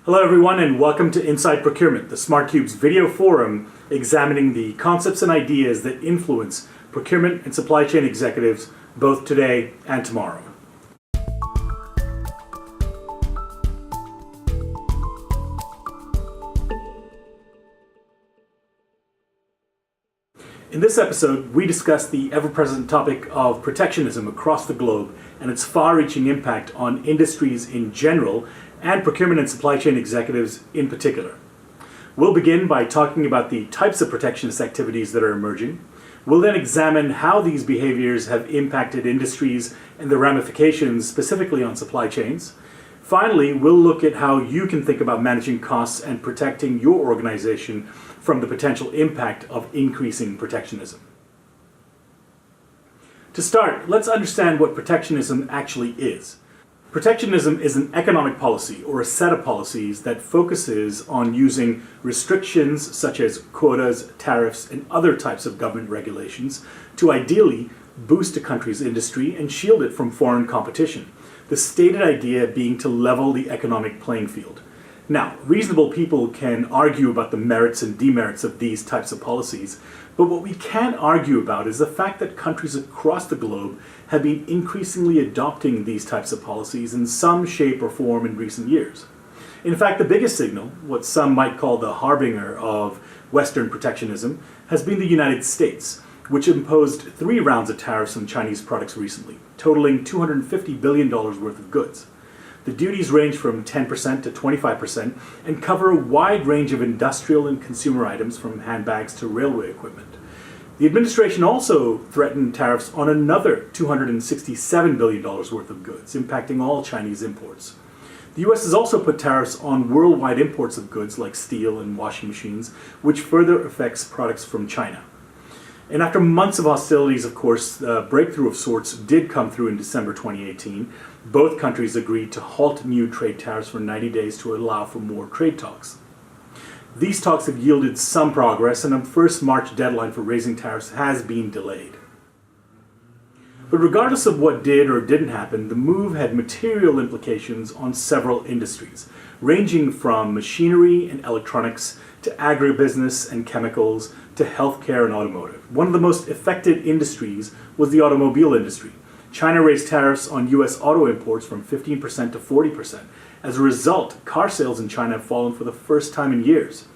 Hello everyone and welcome to Inside Procurement, the SmartCube's video forum examining the concepts and ideas that influence procurement and supply chain executives both today and tomorrow. In this episode, we discuss the ever-present topic of protectionism across the globe and its far-reaching impact on industries in general and procurement and supply chain executives in particular. We'll begin by talking about the types of protectionist activities that are emerging. We'll then examine how these behaviors have impacted industries and the ramifications specifically on supply chains. Finally, we'll look at how you can think about managing costs and protecting your organization from the potential impact of increasing protectionism. To start, let's understand what protectionism actually is. Protectionism is an economic policy or a set of policies that focuses on using restrictions such as quotas, tariffs, and other types of government regulations to ideally boost a country's industry and shield it from foreign competition. The stated idea being to level the economic playing field. Now, reasonable people can argue about the merits and demerits of these types of policies, but what we can argue about is the fact that countries across the globe have been increasingly adopting these types of policies in some shape or form in recent years. In fact, the biggest signal, what some might call the harbinger of Western protectionism, has been the United States, which imposed 3 rounds of tariffs on Chinese products recently, totaling $250 billion worth of goods. The duties range from 10% to 25% and cover a wide range of industrial and consumer items from handbags to railway equipment. The administration also threatened tariffs on another $267 billion worth of goods, impacting all Chinese imports. The US has also put tariffs on worldwide imports of goods like steel and washing machines, which further affects products from China. And after months of hostilities, of course, a breakthrough of sorts did come through in December 2018. Both countries agreed to halt new trade tariffs for 90 days to allow for more trade talks. These talks have yielded some progress, and a first March deadline for raising tariffs has been delayed. But regardless of what did or didn't happen, the move had material implications on several industries, ranging from machinery and electronics to agribusiness and chemicals to healthcare and automotive. One of the most affected industries was the automobile industry. China raised tariffs on US auto imports from 15% to 40%. As a result, car sales in China have fallen for the first time in years.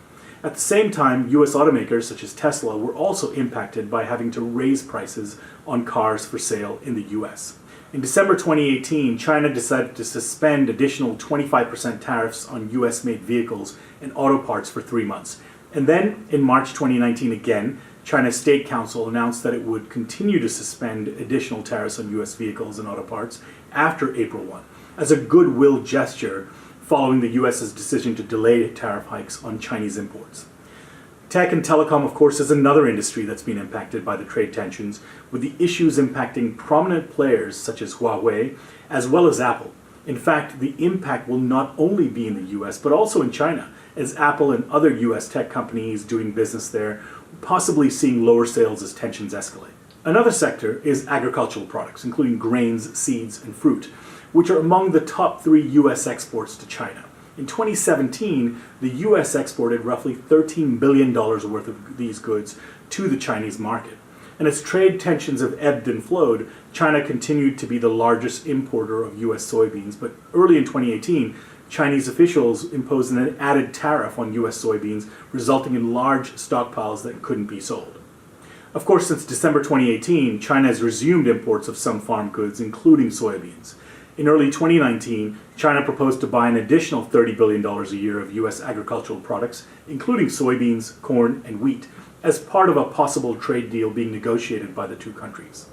At the same time, US automakers such as Tesla were also impacted by having to raise prices on cars for sale in the US. In December 2018, China decided to suspend additional 25% tariffs on US-made vehicles and auto parts for 3 months. And then, in March 2019 again, China's State Council announced that it would continue to suspend additional tariffs on US vehicles and auto parts after April 1, as a goodwill gesture following the US's decision to delay tariff hikes on Chinese imports. Tech and telecom, of course, is another industry that's been impacted by the trade tensions, with the issues impacting prominent players such as Huawei, as well as Apple. In fact, the impact will not only be in the US, but also in China, as Apple and other US tech companies doing business there possibly seeing lower sales as tensions escalate. Another sector is agricultural products, including grains, seeds, and fruit, which are among the top 3 US exports to China. In 2017, the US exported roughly $13 billion worth of these goods to the Chinese market. And as trade tensions have ebbed and flowed, China continued to be the largest importer of US soybeans, but early in 2018, Chinese officials imposed an added tariff on US soybeans, resulting in large stockpiles that couldn't be sold. Of course, since December 2018, China has resumed imports of some farm goods, including soybeans. In early 2019, China proposed to buy an additional $30 billion a year of US agricultural products, including soybeans, corn, and wheat, as part of a possible trade deal being negotiated by the two countries.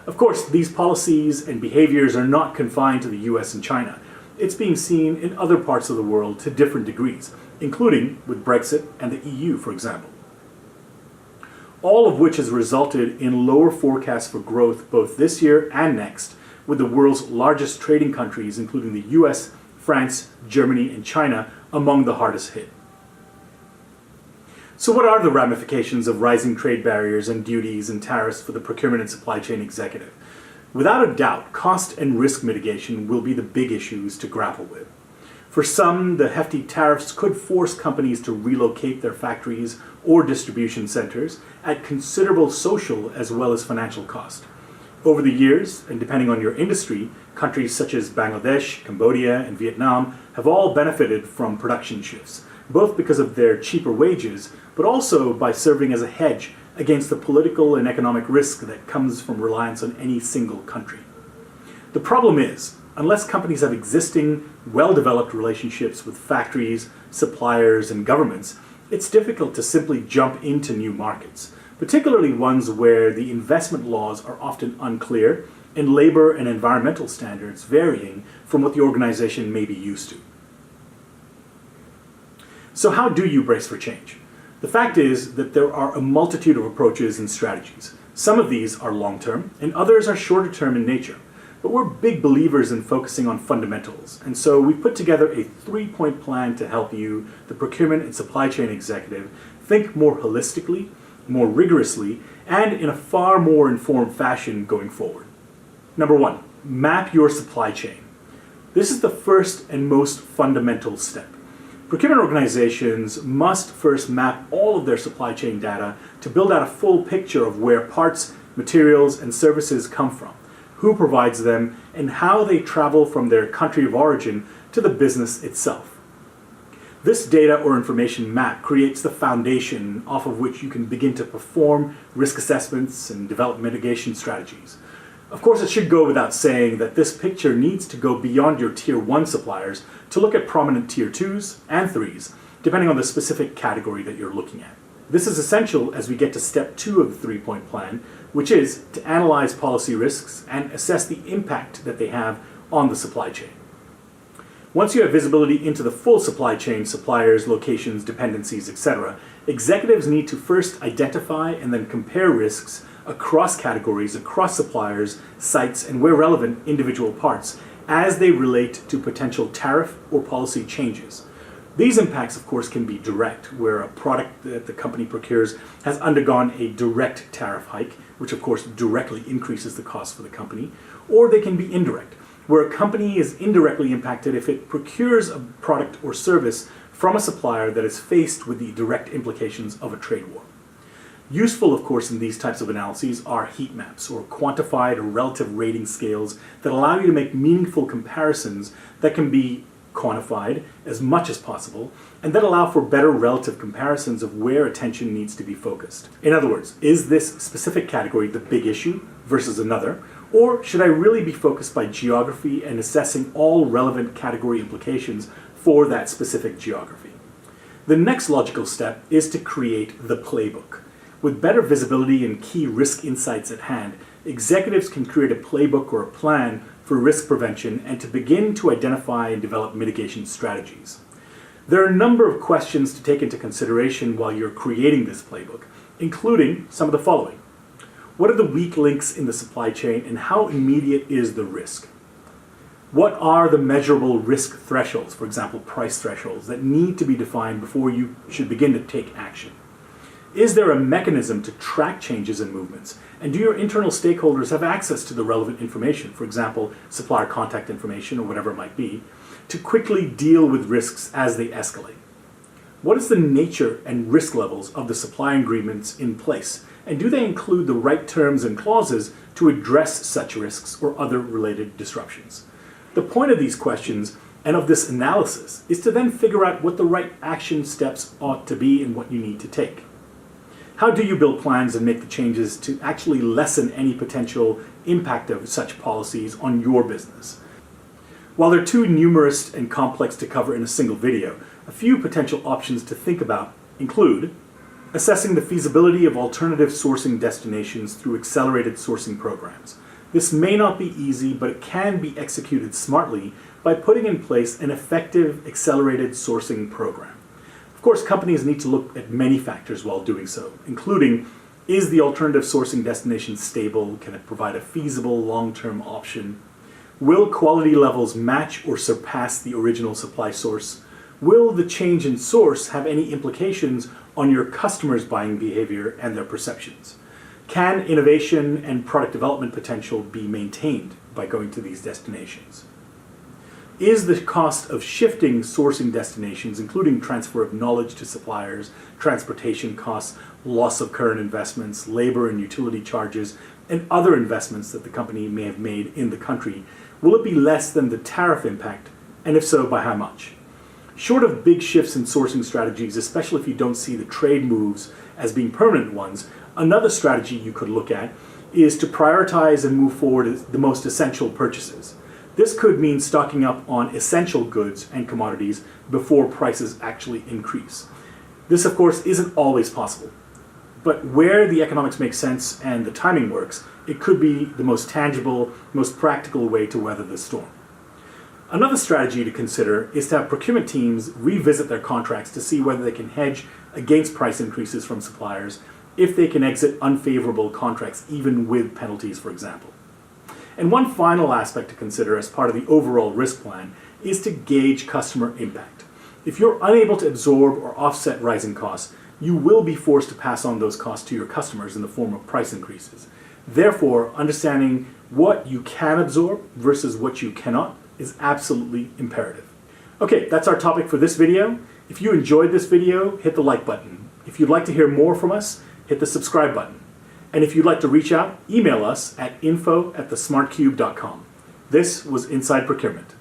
Of course, these policies and behaviors are not confined to the US and China. It's being seen in other parts of the world to different degrees, including with Brexit and the EU, for example. All of which has resulted in lower forecasts for growth both this year and next, with the world's largest trading countries, including the US, France, Germany, and China, among the hardest hit. So what are the ramifications of rising trade barriers and duties and tariffs for the procurement and supply chain executive? Without a doubt, cost and risk mitigation will be the big issues to grapple with. For some, the hefty tariffs could force companies to relocate their factories or distribution centers at considerable social as well as financial cost. Over the years, and depending on your industry, countries such as Bangladesh, Cambodia, and Vietnam have all benefited from production shifts, both because of their cheaper wages, but also by serving as a hedge against the political and economic risk that comes from reliance on any single country. The problem is, unless companies have existing, well-developed relationships with factories, suppliers, and governments, it's difficult to simply jump into new markets, particularly ones where the investment laws are often unclear and labor and environmental standards varying from what the organization may be used to. So how do you brace for change? The fact is that there are a multitude of approaches and strategies. Some of these are long-term, and others are shorter-term in nature. But we're big believers in focusing on fundamentals, and so we put together a 3-point plan to help you, the procurement and supply chain executive, think more holistically, more rigorously, and in a far more informed fashion going forward. Number 1, map your supply chain. This is the first and most fundamental step. Procurement organizations must first map all of their supply chain data to build out a full picture of where parts, materials, and services come from, who provides them, and how they travel from their country of origin to the business itself. This data or information map creates the foundation off of which you can begin to perform risk assessments and develop mitigation strategies. Of course, it should go without saying that this picture needs to go beyond your Tier 1 suppliers to look at prominent Tier 2s and 3s, depending on the specific category that you're looking at. This is essential as we get to step 2 of the 3-point plan, which is to analyze policy risks and assess the impact that they have on the supply chain. Once you have visibility into the full supply chain, suppliers, locations, dependencies, etc., executives need to first identify and then compare risks across categories, across suppliers, sites, and where relevant, individual parts, as they relate to potential tariff or policy changes. These impacts, of course, can be direct, where a product that the company procures has undergone a direct tariff hike, which of course directly increases the cost for the company, or they can be indirect, where a company is indirectly impacted if it procures a product or service from a supplier that is faced with the direct implications of a trade war. Useful, of course, in these types of analyses are heat maps, or quantified or relative rating scales that allow you to make meaningful comparisons that can be quantified as much as possible, and that allow for better relative comparisons of where attention needs to be focused. In other words, is this specific category the big issue versus another, or should I really be focused by geography and assessing all relevant category implications for that specific geography? The next logical step is to create the playbook. With better visibility and key risk insights at hand, executives can create a playbook or a plan for risk prevention and to begin to identify and develop mitigation strategies. There are a number of questions to take into consideration while you're creating this playbook, including some of the following. What are the weak links in the supply chain and how immediate is the risk? What are the measurable risk thresholds, for example, price thresholds, that need to be defined before you should begin to take action? Is there a mechanism to track changes and movements? And do your internal stakeholders have access to the relevant information, for example, supplier contact information or whatever it might be, to quickly deal with risks as they escalate? What is the nature and risk levels of the supply agreements in place? And do they include the right terms and clauses to address such risks or other related disruptions? The point of these questions and of this analysis is to then figure out what the right action steps ought to be and what you need to take. How do you build plans and make the changes to actually lessen any potential impact of such policies on your business? While they're too numerous and complex to cover in a single video, a few potential options to think about include assessing the feasibility of alternative sourcing destinations through accelerated sourcing programs. This may not be easy, but it can be executed smartly by putting in place an effective accelerated sourcing program. Of course, companies need to look at many factors while doing so, including, is the alternative sourcing destination stable? Can it provide a feasible long-term option? Will quality levels match or surpass the original supply source? Will the change in source have any implications on your customers' buying behavior and their perceptions? Can innovation and product development potential be maintained by going to these destinations? is the cost of shifting sourcing destinations, including transfer of knowledge to suppliers, transportation costs, loss of current investments, labor and utility charges, and other investments that the company may have made in the country, will it be less than the tariff impact, and if so, by how much? Short of big shifts in sourcing strategies, especially if you don't see the trade moves as being permanent ones, another strategy you could look at is to prioritize and move forward the most essential purchases. This could mean stocking up on essential goods and commodities before prices actually increase. This, of course, isn't always possible. But where the economics make sense and the timing works, it could be the most tangible, most practical way to weather the storm. Another strategy to consider is to have procurement teams revisit their contracts to see whether they can hedge against price increases from suppliers if they can exit unfavorable contracts even with penalties, for example. And one final aspect to consider as part of the overall risk plan is to gauge customer impact. If you're unable to absorb or offset rising costs, you will be forced to pass on those costs to your customers in the form of price increases. Therefore, understanding what you can absorb versus what you cannot is absolutely imperative. Okay, that's our topic for this video. If you enjoyed this video, hit the like button. If you'd like to hear more from us, hit the subscribe button. And if you'd like to reach out, email us at info@thesmartcube.com. This was Inside Procurement.